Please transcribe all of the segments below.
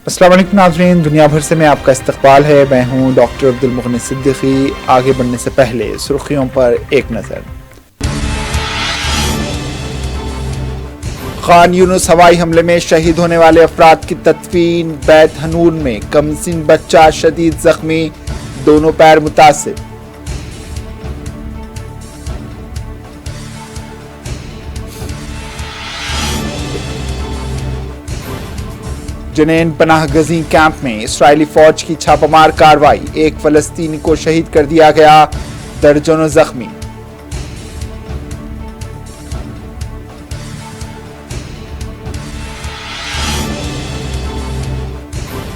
السلام علیکم ناظرین، دنیا بھر سے میں آپ کا استقبال ہے۔ میں ہوں ڈاکٹر عبدالمغنی صدیقی۔ آگے بڑھنے سے پہلے سرخیوں پر ایک نظر۔ خان یونس ہوائی حملے میں شہید ہونے والے افراد کی تدفین۔ بیت حنون میں کمسن بچہ شدید زخمی، دونوں پیر متاثر۔ جنین پناہ گزین کیمپ میں اسرائیلی فوج کی چھاپہ مار کارروائی، ایک فلسطینی کو شہید کر دیا گیا، درجنوں زخمی۔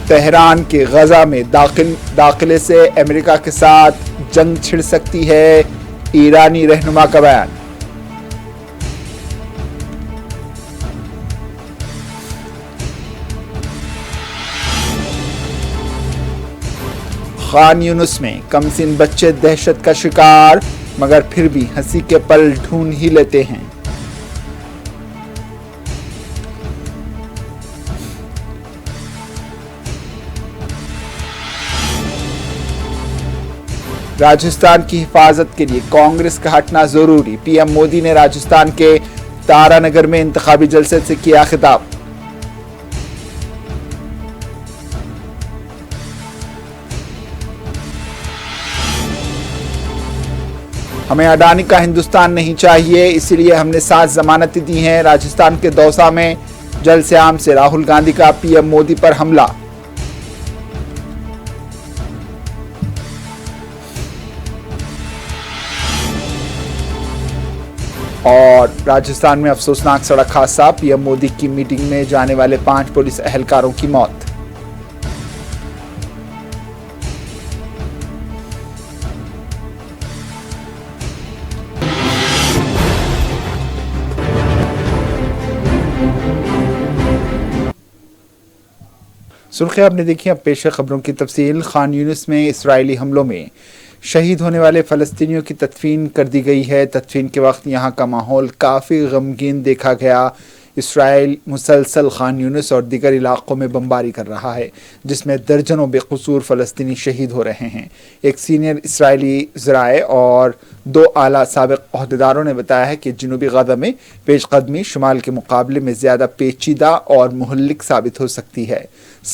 تہران کے غزہ میں داخلے سے امریکہ کے ساتھ جنگ چھڑ سکتی ہے، ایرانی رہنما کا بیان۔ خان یونس میں کمسن بچے دہشت کا شکار، مگر پھر بھی ہنسی کے پل ڈھونڈ ہی لیتے ہیں۔ راجستھان کی حفاظت کے لیے کانگریس کا ہٹنا ضروری، پی ایم مودی نے راجستھان کے تارا نگر میں انتخابی جلسے سے کیا خطاب۔ ہمیں اڈانی کا ہندوستان نہیں چاہیے، اسی لیے ہم نے 7 ضمانتیں دی ہیں۔ راجستھان کے دوسا میں جلسے عام سے راہل گاندھی کا پی ایم مودی پر حملہ۔ اور راجستھان میں افسوسناک سڑک حادثہ، پی ایم مودی کی میٹنگ میں جانے والے 5 پولیس اہلکاروں کی موت۔ سرخیاں آپ نے دیکھی، اب پیش ہے خبروں کی تفصیل۔ خان یونس میں اسرائیلی حملوں میں شہید ہونے والے فلسطینیوں کی تدفین کر دی گئی ہے۔ تدفین کے وقت یہاں کا ماحول کافی غمگین دیکھا گیا۔ اسرائیل مسلسل خان یونس اور دیگر علاقوں میں بمباری کر رہا ہے، جس میں درجنوں بے قصور فلسطینی شہید ہو رہے ہیں۔ ایک سینئر اسرائیلی ذرائع اور 2 اعلیٰ سابق عہدیداروں نے بتایا ہے کہ جنوبی غزہ میں پیش قدمی شمال کے مقابلے میں زیادہ پیچیدہ اور مہلک ثابت ہو سکتی ہے۔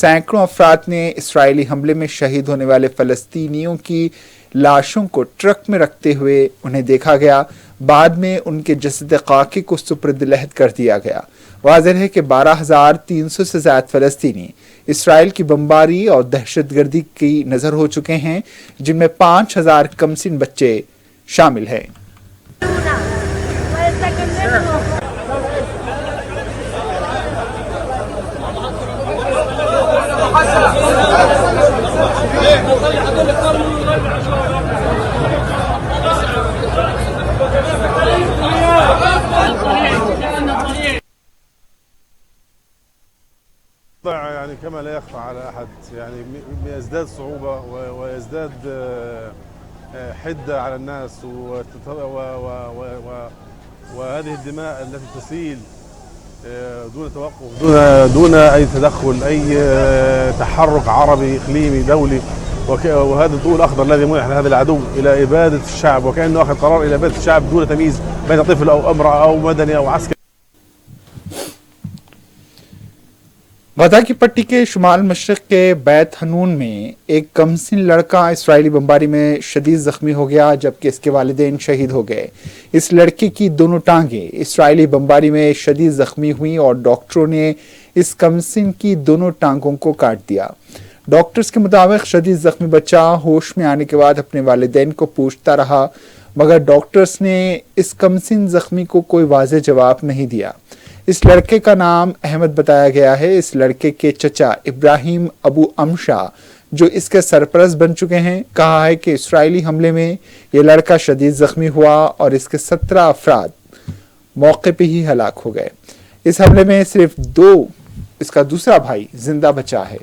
سینکڑوں افراد نے اسرائیلی حملے میں شہید ہونے والے فلسطینیوں کی لاشوں کو ٹرک میں رکھتے ہوئے انہیں دیکھا گیا، بعد میں ان کے جسد خاکی کو سپرد لحد کر دیا گیا۔ واضح ہے کہ 12,300 سے زائد فلسطینی اسرائیل کی بمباری اور دہشت گردی کی نظر ہو چکے ہیں، جن میں 5,000 کمسن بچے شامل ہیں۔ يعني كما لا يخفى على أحد يعني يزداد صعوبة ويزداد حدة على الناس وهذه الدماء التي تسيل دون توقف، دون أي تدخل، أي تحرك عربي إقليمي دولي، وهذا الضوء الأخضر الذي منح لهذا العدو إلى إبادة الشعب، وكأنه أخذ قرار إلى إبادة الشعب دون تمييز بين طفل أو امرأة أو مدني أو عسكري۔ غزہ کی پٹی کے شمال مشرق کے بیت حنون میں ایک کمسن لڑکا اسرائیلی بمباری میں شدید زخمی ہو گیا، جبکہ اس کے والدین شہید ہو گئے۔ اس لڑکے کی دونوں ٹانگیں اسرائیلی بمباری میں شدید زخمی ہوئیں اور ڈاکٹروں نے اس کمسن کی دونوں ٹانگوں کو کاٹ دیا۔ ڈاکٹرز کے مطابق شدید زخمی بچہ ہوش میں آنے کے بعد اپنے والدین کو پوچھتا رہا، مگر ڈاکٹرز نے اس کمسن زخمی کو کوئی واضح جواب نہیں دیا۔ اس لڑکے کا نام احمد بتایا گیا ہے۔ اس لڑکے کے چچا ابراہیم ابو امشا، جو اس کے سرپرست بن چکے ہیں، کہا ہے کہ اسرائیلی حملے میں یہ لڑکا شدید زخمی ہوا اور اس کے 17 افراد موقع پہ ہی ہلاک ہو گئے۔ اس حملے میں صرف اس کا دوسرا بھائی زندہ بچا ہے۔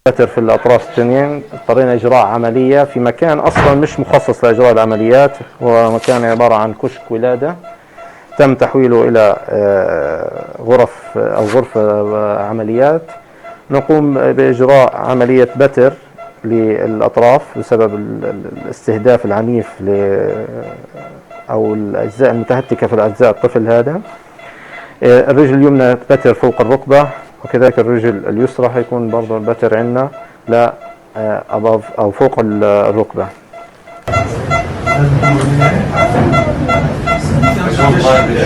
في الأطراف التانيين اضطرينا إجراء عملية في مكان أصلا مش مخصص لإجراء العمليات، هو مكان عبارة عن كشك ولادة. تم تحويله إلى غرف أو غرفة عمليات. نقوم بإجراء عملية بتر للأطراف بسبب الاستهداف العنيف أو الأجزاء المتهتكة في الأجزاء الطفل هذا. الرجل اليمنى بتر فوق الركبة، وكذلك الرجل اليسرى حيكون برضه البتر عندنا لا above أو فوق الركبة.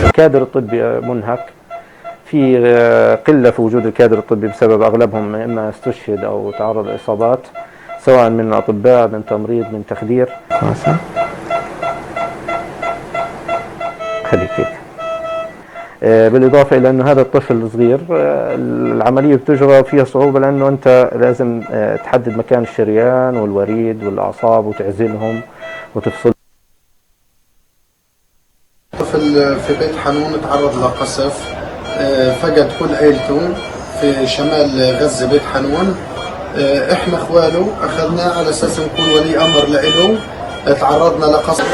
الكادر الطبي منهك، في قلة في وجود الكادر الطبي بسبب أغلبهم إما استشهد أو تعرض لإصابات، سواء من أطباء، من تمريض، من تخدير. خليك هيك. بالإضافة إلى أنه هذا الطفل الصغير العملية بتجرى فيها صعوبة، لأنه أنت لازم تحدد مكان الشريان والوريد والأعصاب وتعزلهم وتفصل. طفل في بيت حنون تعرض لقصف، فقد كل عيلته في شمال غزة بيت حنون. احنا اخواله اخذناه على اساس نكون ولي امر لإله، تعرضنا لقصف.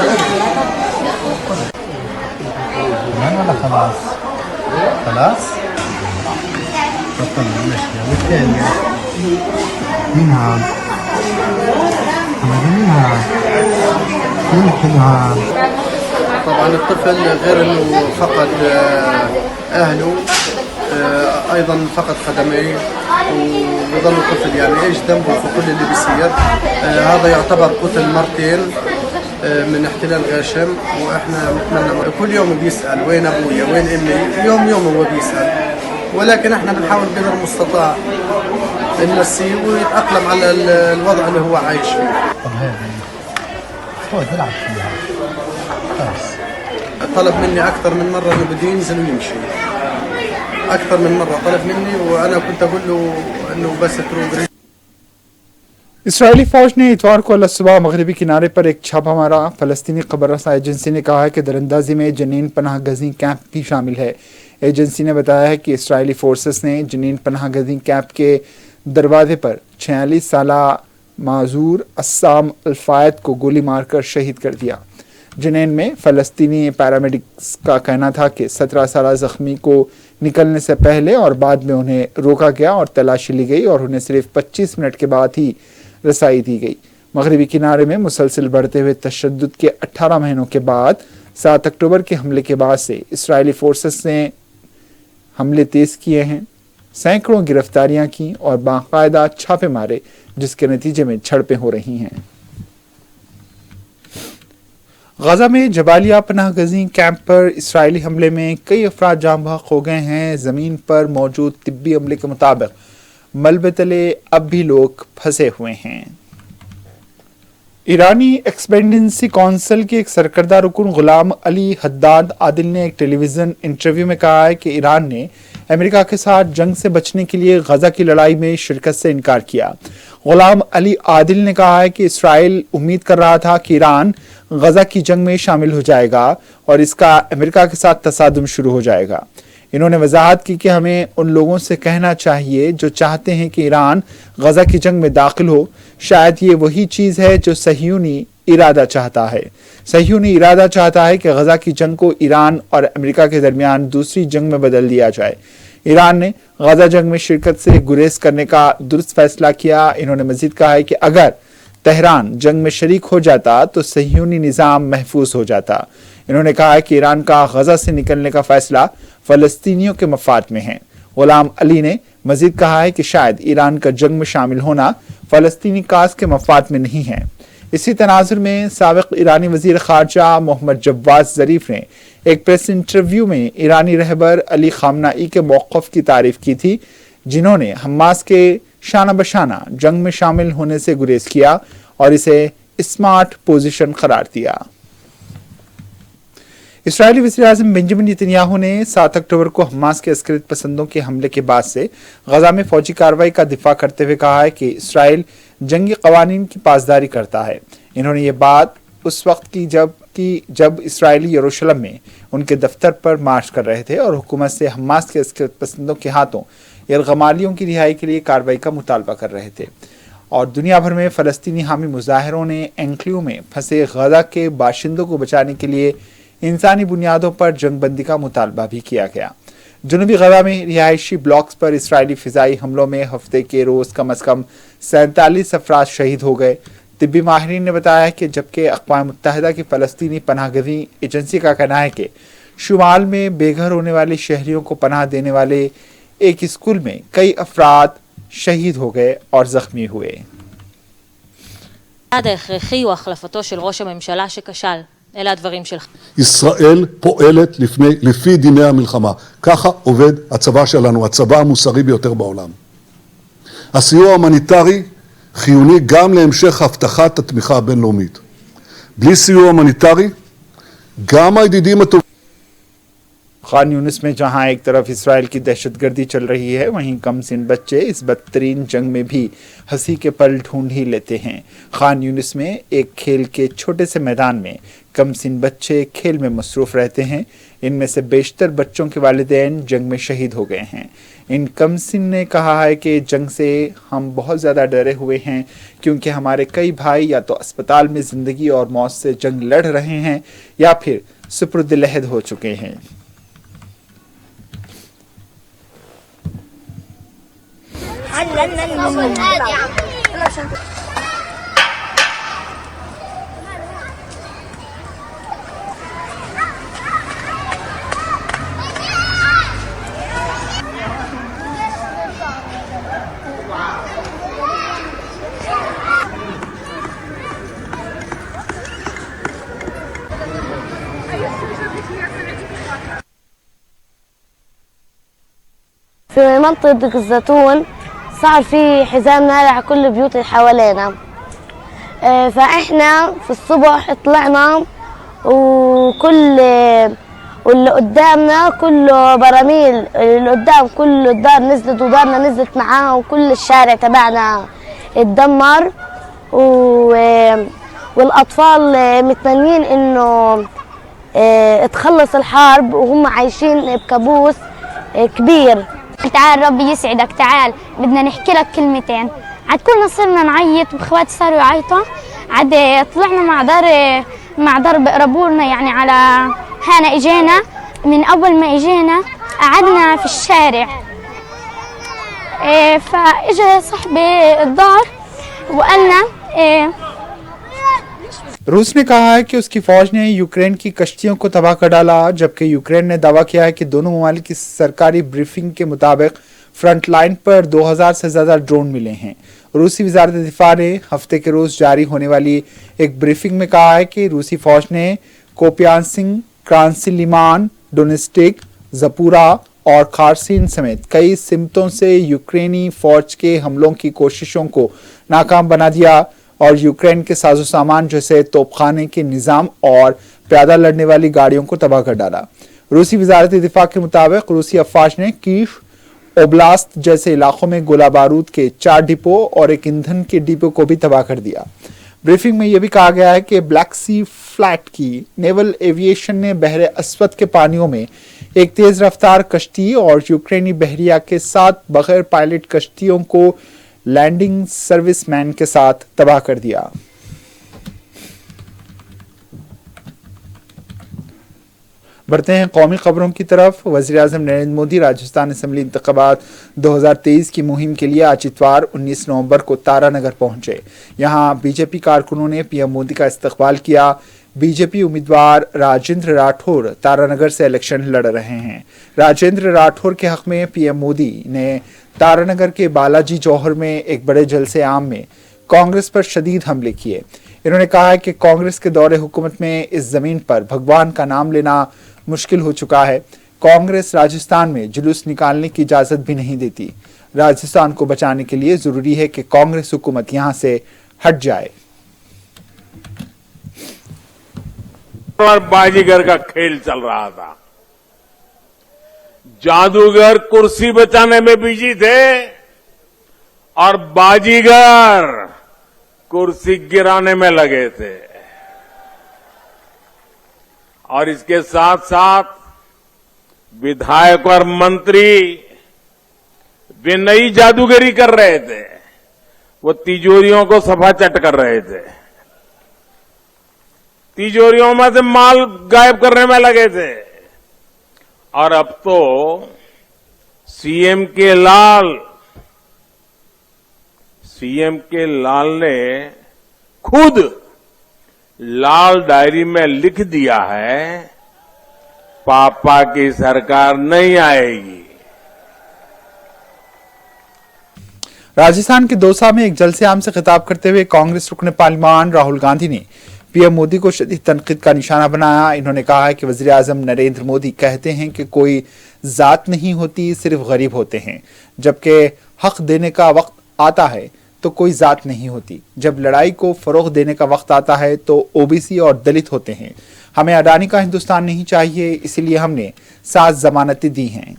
ولا خلاص خلاص بطلنا ماشي. والثاني مين هذا؟ مين هذا؟ مين هذا؟ طبعا الطفل غير انه فقد اهله، ايضا فقد خدميه، وبظل الطفل يعني ايش ذنبه في كل اللي بيصير. هذا يعتبر قتل مرتين من احتلال غاشم، واحنا بنتمنى كل يوم بيسال وين ابويا وين امي، يوم هو بيسال، ولكن احنا بنحاول قدر المستطاع ننسيه ويتاقلم على الوضع اللي هو عايش فيه. طب هذا هو بيلعب فيها خلاص. طلب مني اكثر من مره انه بده ينزل ويمشي، اكثر من مره طلب مني، وانا كنت اقول له انه بس تروح. اسرائیلی فوج نے اتوار کو اللہ صبح مغربی کنارے پر ایک چھاپا مارا۔ فلسطینی خبر رساں ایجنسی نے کہا ہے کہ دراندازی میں جنین پناہ گزین کیمپ بھی شامل ہے۔ ایجنسی نے بتایا ہے کہ اسرائیلی فورسز نے جنین پناہ گزین کیمپ کے دروازے پر 46 سالہ معذور اسام الفائد کو گولی مار کر شہید کر دیا۔ جنین میں فلسطینی پیرامیڈکس کا کہنا تھا کہ 17 سالہ زخمی کو نکلنے سے پہلے اور بعد میں انہیں روکا گیا اور تلاشی لی گئی اور انہیں صرف 25 منٹ کے بعد ہی رسائی دی گئی۔ مغربی کنارے میں مسلسل بڑھتے ہوئے تشدد کے 18 مہینوں کے بعد 7 اکتوبر کے حملے کے بعد سے اسرائیلی فورسز نے حملے تیز کیے ہیں، سینکڑوں گرفتاریاں کی اور باقاعدہ چھاپے مارے، جس کے نتیجے میں جھڑپیں ہو رہی ہیں۔ غزہ میں جبالیہ پناہ گزین کیمپ پر اسرائیلی حملے میں کئی افراد جاں بحق ہو گئے ہیں۔ زمین پر موجود طبی عملے کے مطابق ملبے تلے اب بھی لوگ پھنسے ہوئے ہیں۔ ایرانی ایکسپیڈنسی کونسل کے ایک سرکردہ رکن غلام علی حداد عادل نے ایک ٹیلی ویژن انٹرویو میں کہا ہے کہ ایران نے امریکہ کے ساتھ جنگ سے بچنے کے لیے غزہ کی لڑائی میں شرکت سے انکار کیا۔ غلام علی عادل نے کہا ہے کہ اسرائیل امید کر رہا تھا کہ ایران غزہ کی جنگ میں شامل ہو جائے گا اور اس کا امریکہ کے ساتھ تصادم شروع ہو جائے گا۔ انہوں نے وضاحت کی کہ ہمیں ان لوگوں سے کہنا چاہیے جو چاہتے ہیں کہ ایران غزہ کی جنگ میں داخل ہو، شاید یہ وہی چیز ہے جو صہیونی ارادہ چاہتا ہے۔ صہیونی ارادہ چاہتا ہے کہ غزہ کی جنگ کو ایران اور امریکہ کے درمیان دوسری جنگ میں بدل دیا جائے۔ ایران نے غزہ جنگ میں شرکت سے گریز کرنے کا درست فیصلہ کیا۔ انہوں نے مزید کہا ہے کہ اگر تہران جنگ میں شریک ہو جاتا تو صہیونی نظام محفوظ ہو جاتا۔ انہوں نے کہا کہ ایران کا غزہ سے نکلنے کا فیصلہ فلسطینیوں کے مفاد میں ہے۔ غلام علی نے مزید کہا ہے کہ شاید ایران کا جنگ میں شامل ہونا فلسطینی کاز کے مفاد میں نہیں ہے۔ اسی تناظر میں سابق ایرانی وزیر خارجہ محمد جواد ظریف نے ایک پریس انٹرویو میں ایرانی رہبر علی خامنائی کے موقف کی تعریف کی تھی، جنہوں نے حماس کے شانہ بشانہ جنگ میں شامل ہونے سے گریز کیا اور اسے اسمارٹ پوزیشن قرار دیا۔ اسرائیلی وزیراعظم بنجامن نیتنیاہو نے 7 اکتوبر کو حماس کے عسکریت پسندوں کے حملے کے بعد سے غزہ میں فوجی کارروائی کا دفاع کرتے ہوئے کہا ہے کہ اسرائیل جنگی قوانین کی پاسداری کرتا ہے۔ انہوں نے یہ بات اس وقت کی جب اسرائیلی یروشلم میں ان کے دفتر پر مارچ کر رہے تھے اور حکومت سے حماس کے عسکریت پسندوں کے ہاتھوں یرغمالیوں کی رہائی کے لیے کارروائی کا مطالبہ کر رہے تھے، اور دنیا بھر میں فلسطینی حامی مظاہروں نے اینکلیو میں پھنسے غزہ کے باشندوں کو بچانے کے لیے इंसानी बुनियादों पर जंगबंदी का मुतालबा भी किया गया। जनूबी गजा में रिहायशी ब्लॉक्स पर इसराइली फिजाई हमलों में हफ्ते के रोज कम से कम 47 अफराद शहीद हो गए। तिब्बी माहिरीन ने बताया कि जबकि अक़वाम मुत्तहिदा की फ़लस्तीनी पनाहगज़ी एजेंसी का कहना है कि शुमाल में बेघर होने वाले शहरियों को पनाह देने वाले एक स्कूल में कई अफराद शहीद हो गए और जख्मी हुए। הצעד ההכרחי הוא החלפתו של ראש הממשלה שכשל. אלה הדברים שלך. ישראל פועלת לפי דיני המלחמה. ככה עובד הצבא שלנו, הצבא המוסרי ביותר בעולם. הסיוע ההומניטרי חיוני גם להמשך הבטחת התמיכה הבינלאומית. בלי סיוע הומניטרי, גם הידידים הטובים खान यूनिस में जहां एक तरफ इसराइल की दहशतगर्दी चल रही है, वहीं कमसिन बच्चे इस बदतरीन जंग में भी हंसी के पल ढूंढ ही लेते हैं। खान यूनिस में एक खेल के छोटे से मैदान में कमसिन बच्चे खेल में मसरूफ रहते हैं। इनमें से बेशतर बच्चों के वालिदैन जंग में शहीद हो गए हैं। इन कमसिन ने कहा है कि जंग से हम बहुत ज़्यादा डरे हुए हैं, क्योंकि हमारे कई भाई या तो अस्पताल में ज़िंदगी और मौत से जंग लड़ रहे हैं या फिर सुपुर्द-ए-लहद हो चुके हैं। في منطقة دق الزيتون صار في حزام ناري على كل البيوت اللي حوالينا. فإحنا في الصبح طلعنا واللي قدامنا كله براميل، اللي قدام كل الدار نزلت ودارنا نزلت معاها، وكل الشارع تبعنا اتدمر، والأطفال متمنين إنه تخلص الحرب وهم عايشين بكابوس كبير. تعال ربي يسعدك، تعال بدنا نحكي لك كلمتين. عاد كلنا صرنا نعيط واخواتي صاروا يعيطوا، عاد طلعنا مع دار بقربوا لنا يعني على هنا. اجينا من اول ما اجينا قعدنا في الشارع. فاجى صاحبي الدار وقالنا रूस ने कहा है कि उसकी फौज ने यूक्रेन की कश्तियों को तबाह कर डाला, जबकि यूक्रेन ने दावा किया है कि दोनों ममालिक की सरकारी ब्रीफिंग के मुताबिक फ्रंट लाइन पर 2000 से ज़्यादा ड्रोन मिले हैं। रूसी वजारत दिफा ने हफ्ते के रोज़ जारी होने वाली एक ब्रीफिंग में कहा है कि रूसी फौज ने कोपियानसिंग, क्रांसिलिमान, डोनेस्टिक, जपूरा और खारसिन समेत कई सिमतों से यूक्रेनी फौज के हमलों की कोशिशों को नाकाम बना दिया और यूक्रेन के साजो सामान जैसे तोपखाने के निज़ाम और प्यादा लड़ने वाली गाड़ियों को तबाह कर डाला। रूसी वजारत दिफा के मुताबिक रूसी अफवाज ने कीव ओब्लास्ट जैसे इलाकों में गोला बारूद के 4 डिपो और एक ईंधन के डिपो को भी तबाह कर दिया। ब्रीफिंग में यह भी कहा गया है कि ब्लैक सी फ्लैट की नेवल एविएशन ने बहरे अस्वद के पानियों में एक तेज रफ्तार कश्ती और यूक्रेनी बहरिया के 7 बगैर पायलट कश्तियों को लैंडिंग सर्विसमैन के साथ तबाह कर दिया। बढ़ते हैं कौमी खबरों की तरफ। वज़ीर-ए-आज़म नरेंद्र मोदी राजस्थान असेंबली इंतखाबात 2023 की मुहिम के लिए आज इतवार 19 नवंबर को तारानगर पहुंचे। यहां बीजेपी कारकुनों ने पीएम मोदी का इस्तकबाल किया। बीजेपी उम्मीदवार राजेंद्र राठौर तारानगर से इलेक्शन लड़ रहे हैं। राजेंद्र राठौर के हक में पीएम मोदी ने तारानगर के बालाजी जौहर में एक बड़े जलसे आम में कांग्रेस पर शदीद हमले किए। इन्होंने कहा है कि कांग्रेस के दौरे हुकूमत में इस जमीन पर भगवान का नाम लेना मुश्किल हो चुका है। कांग्रेस राजस्थान में जुलूस निकालने की इजाजत भी नहीं देती। राजस्थान को बचाने के लिए जरूरी है कि कांग्रेस हुकूमत यहां से हट जाए। और बाजीगर का खेल चल रहा था। जादूगर कुर्सी बचाने में बिजी थे और बाजीगर कुर्सी गिराने में लगे थे। और इसके साथ साथ विधायक और मंत्री वे नई जादूगरी कर रहे थे, वो तिजोरियों को सफाचट कर रहे थे। तिजोरियों में से माल गायब करने में लगे थे, और अब तो सीएम के लाल ने खुद लाल डायरी में लिख दिया है, पापा की सरकार नहीं आएगी। राजस्थान के दौसा में एक जलसे-आम से खिताब करते हुए कांग्रेस रुकने पार्लियामान राहुल गांधी ने पीएम मोदी को शदीद तनकीद का निशाना बनाया। इन्होंने कहा है कि वजीर आजम नरेंद्र मोदी कहते हैं कि कोई जात नहीं होती, सिर्फ गरीब होते हैं, जबकि हक देने का वक्त आता है तो कोई जात नहीं होती। जब लड़ाई को फरोग देने का वक्त आता है तो ओबीसी और दलित होते हैं। हमें अडानी का हिंदुस्तान नहीं चाहिए, इसलिए हमने 7 जमानतें दी हैं।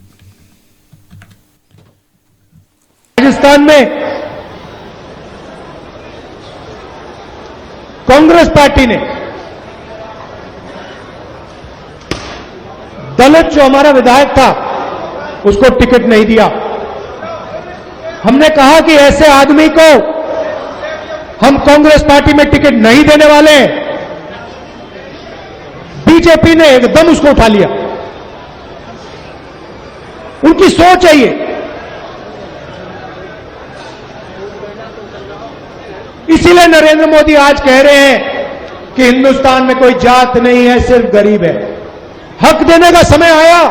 राजस्थान में कांग्रेस पार्टी ने दलित जो हमारा विधायक था उसको टिकट नहीं दिया। हमने कहा कि ऐसे आदमी को हम कांग्रेस पार्टी में टिकट नहीं देने वाले हैं। बीजेपी ने एकदम उसको उठा लिया। उनकी सोच है ये। इसीलिए नरेंद्र मोदी आज कह रहे हैं कि हिंदुस्तान में कोई जात नहीं है, सिर्फ गरीब है। हक देने का समय आया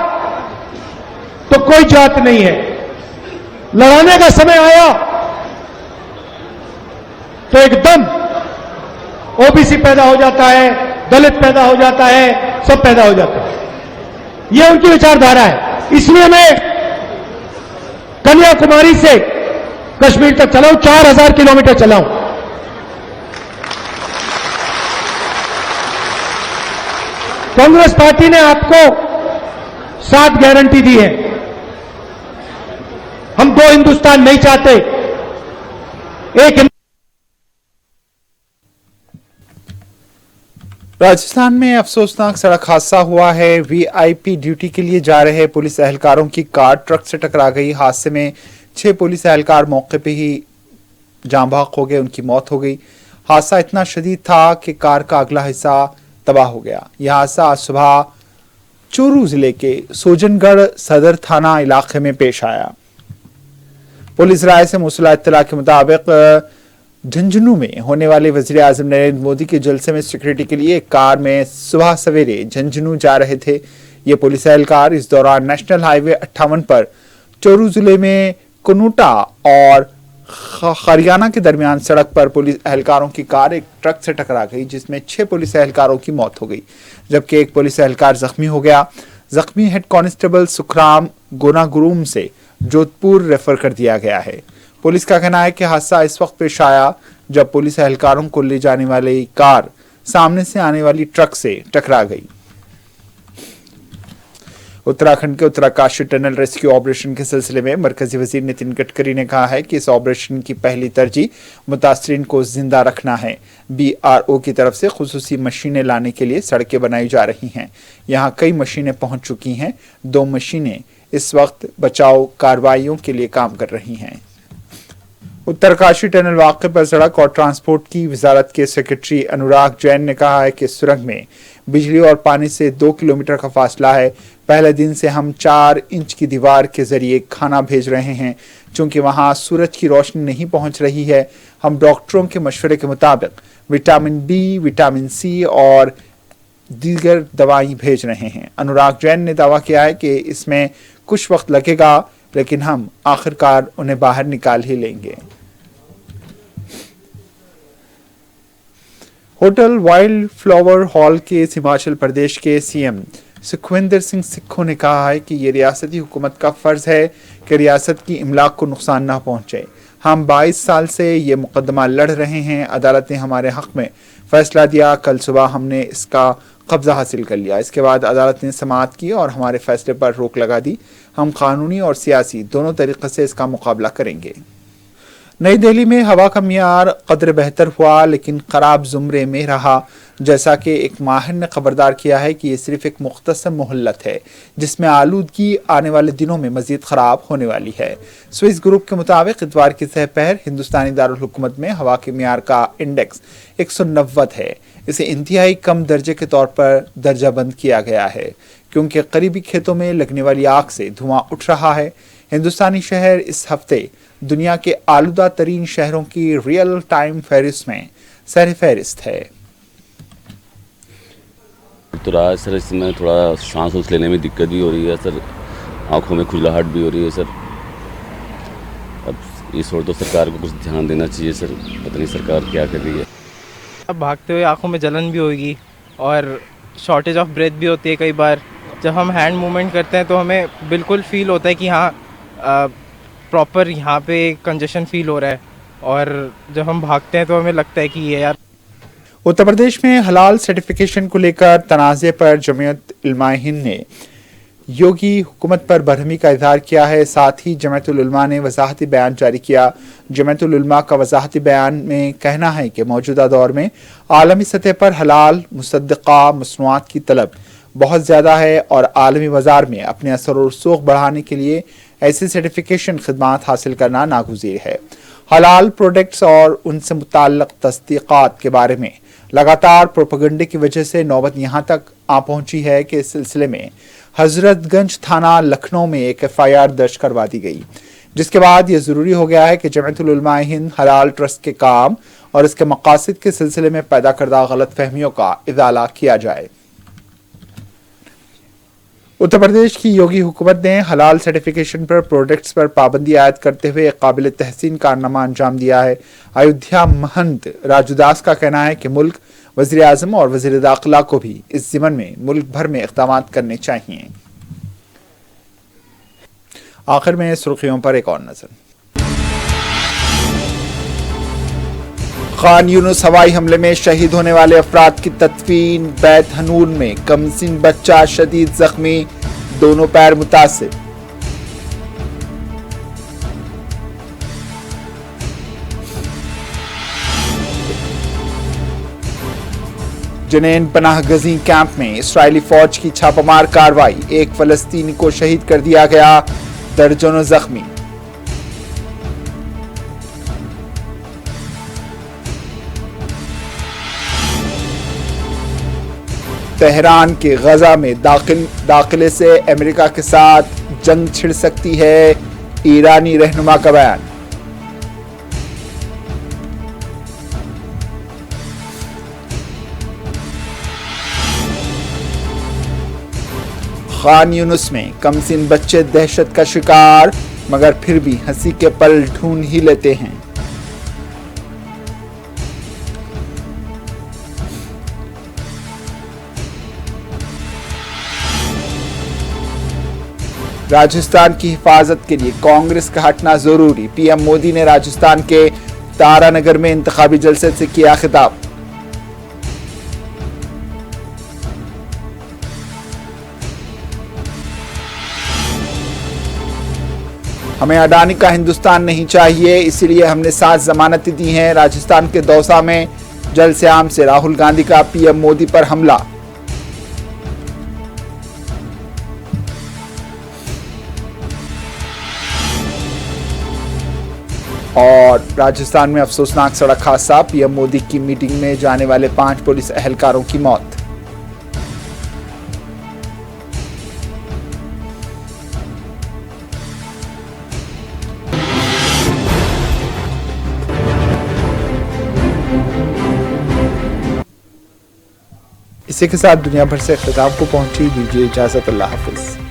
तो कोई जात नहीं है, लड़ाने का समय आया तो एकदम ओबीसी पैदा हो जाता है, दलित पैदा हो जाता है, सब पैदा हो जाता है। यह उनकी विचारधारा है। इसलिए मैं कन्याकुमारी से कश्मीर तक चला हूं, 4000 किलोमीटर चला हूं। कांग्रेस पार्टी ने आपको 7 गारंटी दी है। हम 2 हिंदुस्तान नहीं चाहते, एक। राजस्थान में अफसोसनाक सड़क हादसा हुआ है। वीआईपी ड्यूटी के लिए जा रहे पुलिस एहलकारों की कार ट्रक से टकरा गई। हादसे में 6 पुलिस एहलकार मौके पे ही जान बहक हो गए, उनकी मौत हो गई। हादसा इतना शदीद था कि कार का अगला हिस्सा तबाह हो गया। यह हादसा आज सुबह चूरू जिले के सोजनगढ़ सदर थाना इलाके में पेश आया। पुलिस राय से मौसूला इत्तला के मुताबिक झुंझुनू में होने वाले वजीर आजम नरेंद्र मोदी के जलसे में सिक्योरिटी के लिए एक कार में सुबह सवेरे झुंझुनू जा रहे थे। ये पुलिस एहलकार इस दौरान नेशनल हाईवे 58 पर चूरू जिले में कुनूटा और हरियाणा के दरमियान सड़क पर पुलिस एहलकारों की कार एक ट्रक से टकरा गई, जिसमें 6 पुलिस एहलकारों की मौत हो गई, जबकि एक पुलिस एहलकार जख्मी हो गया। जख्मी हेड कांस्टेबल सुखराम गोनागुरुम से जोधपुर रेफर कर दिया गया है। पुलिस का कहना है कि हादसा इस वक्त पेश आया जब पुलिस एहलकारों को ले जाने वाली कार सामने से आने वाली ट्रक से टकरा गई। उत्तराखंड के उत्तराकाशी टनल रेस्क्यू ऑपरेशन के सिलसिले में मरकजी वजीर नितिन गडकरी ने कहा है कि इस ऑपरेशन की पहली तरजीह मुतासरीन को जिंदा रखना है। BRO की तरफ से खुसूसी मशीनें लाने के लिए सड़कें बनाई जा रही हैं। यहाँ कई मशीनें पहुंच चुकी हैं। 2 मशीनें इस वक्त बचाव कार्रवाइयों के लिए काम कर रही हैं। उत्तरकाशी टनल वाक़े पर सड़क और ट्रांसपोर्ट की वजारत के सेक्रेटरी अनुराग जैन ने कहा है कि सुरंग में बिजली और पानी से 2 किलोमीटर का फासला है। पहले दिन से हम 4 इंच की दीवार के जरिए खाना भेज रहे हैं। चूंकि वहां सूरज की रोशनी नहीं पहुंच रही है, हम डॉक्टरों के मशवरे के मुताबिक विटामिन B, विटामिन C और दीगर दवाई भेज रहे हैं। अनुराग जैन ने दावा किया है कि इसमें कुछ वक्त लगेगा, लेकिन हम आखिरकार उन्हें बाहर निकाल ही लेंगे। होटल वाइल्ड फ्लावर हॉल के हिमाचल प्रदेश के CM सुखविंदर सिंह सिक्खू ने कहा है कि ये रियासती हुकूमत का फर्ज है कि रियासत की इमलाक को नुकसान ना पहुंचे। हम 22 साल से ये मुकदमा लड़ रहे हैं। अदालत ने हमारे हक में फैसला दिया। कल सुबह हमने इसका कब्जा हासिल कर लिया। इसके बाद अदालत ने समाअत की और हमारे फैसले पर रोक लगा दी। हम कानूनी और सियासी दोनों तरीके से इसका मुकाबला करेंगे। नई दिल्ली में हवा का मियार कदर बेहतर हुआ लेकिन खराब जुमरे में रहा, जैसा कि एक माहिर ने खबरदार किया है कि ये सिर्फ एक मुख्तसर मोहल्लत है जिसमें आलूदगी आने वाले दिनों में मजीद खराब होने वाली है। स्विस ग्रुप के मुताबिक इतवार की सहपहर हिंदुस्तानी दारुल हुकूमत में हवा के मियार का इंडेक्स 190 है। इसे इंतहाई कम दर्जे के तौर पर दर्जा बंद किया गया है क्योंकि करीबी खेतों में लगने वाली आग से धुआं उठ रहा है। हिंदुस्तानी शहर इस हफ्ते दुनिया के आलूदा तरीन शहरों की रियल टाइम फहरिस्त में सर फहरिस्त है। तो रहा है सर, इसमें थोड़ा सांस लेने में दिक्कत भी हो रही है सर, आंखों में खुजलाहट भी हो रही है सर। अब इस ओर तो सरकार को कुछ ध्यान देना चाहिए सर, पता नहीं सरकार क्या कर रही है। अब भागते हुए आंखों में जलन भी होगी और शॉर्टेज ऑफ ब्रेथ भी होती है। कई बार जब हम हैंड मूवमेंट करते हैं तो हमें बिल्कुल फील होता है कि हाँ प्रॉपर यहाँ पे कंजेशन फील हो रहा है, और जब हम भागते हैं तो हमें लगता है कि ये यार। उत्तर प्रदेश में हलाल सर्टिफिकेशन को लेकर तनाज़े पर जमीयत उलमा हिंद ने योगी हुकूमत पर बरहमी का इजहार किया है। साथ ही जमीयत उलमा ने वजाहती बयान जारी किया। जमीयत उलमा का वजाहती बयान में कहना है कि मौजूदा दौर में आलमी सतह पर हलाल मुसद्दक़ा मसनूआत की तलब बहुत ज़्यादा है और आलमी बाजार में अपने असर और रसूख बढ़ाने के लिए ऐसी सर्टिफिकेशन खिदमात हासिल करना नागुज़ीर है। हलाल प्रोडक्ट्स और उनसे मुताल्लिक़ तस्दीक़ात के बारे में लगातार प्रोपेगेंडे की वजह से नौबत यहाँ तक आ पहुँची है कि इस सिलसिले में हजरतगंज थाना लखनऊ में एक FIR दर्ज करवा दी गई, जिसके बाद ये ज़रूरी हो गया है कि जमीयत उलमा हिंद हलाल ट्रस्ट के काम और इसके मकासद के सिलसिले में पैदा करदा गलत फहमियों का इज़ाला किया जाए। उत्तर प्रदेश की योगी हुकूमत ने हलाल सर्टिफिकेशन पर प्रोडक्ट्स पर पाबंदी आयद करते हुए एक काबिल तहसीन कारनामा अंजाम दिया है। अयोध्या महंत राजू दास का कहना है कि मुल्क, वज़ीर आज़म और वज़ीर दाखिला को भी इस ज़िमन में मुल्क भर में इक़दाम करने चाहिए। आखिर में सुर्खियों पर एक और नजर। खान यूनुस हवाई हमले में शहीद होने वाले अफराद की तदफीन। बैत हनून में कमसिन बच्चा शदीद जख्मी, दोनों पैर मुतासिर। जनेन पनाह गजी कैंप में इसराइली फौज की छापामार कार्रवाई, एक फलस्तीनी को शहीद कर दिया गया, दर्जनों जख्मी। तेहरान के गजा में दाखिले से अमेरिका के साथ जंग छिड़ सकती है, ईरानी रहनुमा का बयान। खान यूनुस में कमसिन बच्चे दहशत का शिकार, मगर फिर भी हंसी के पल ढूंढ ही लेते हैं। राजस्थान की हिफाजत के लिए कांग्रेस का हटना जरूरी, पीएम मोदी ने राजस्थान के तारानगर में इंतखाबी जलसे से किया खिताब। हमें अडानी का हिंदुस्तान नहीं चाहिए, इसीलिए हमने 7 जमानतें दी हैं। राजस्थान के दौसा में जलसे आम से राहुल गांधी का पीएम मोदी पर हमला। और राजस्थान में अफसोसनाक सड़क हादसा, पीएम मोदी की मीटिंग में जाने वाले 5 पुलिस एहलकारों की मौत। इसी के साथ दुनिया भर से खिताब को पहुंची, दीजिए इजाजत, अल्लाह हाफिज।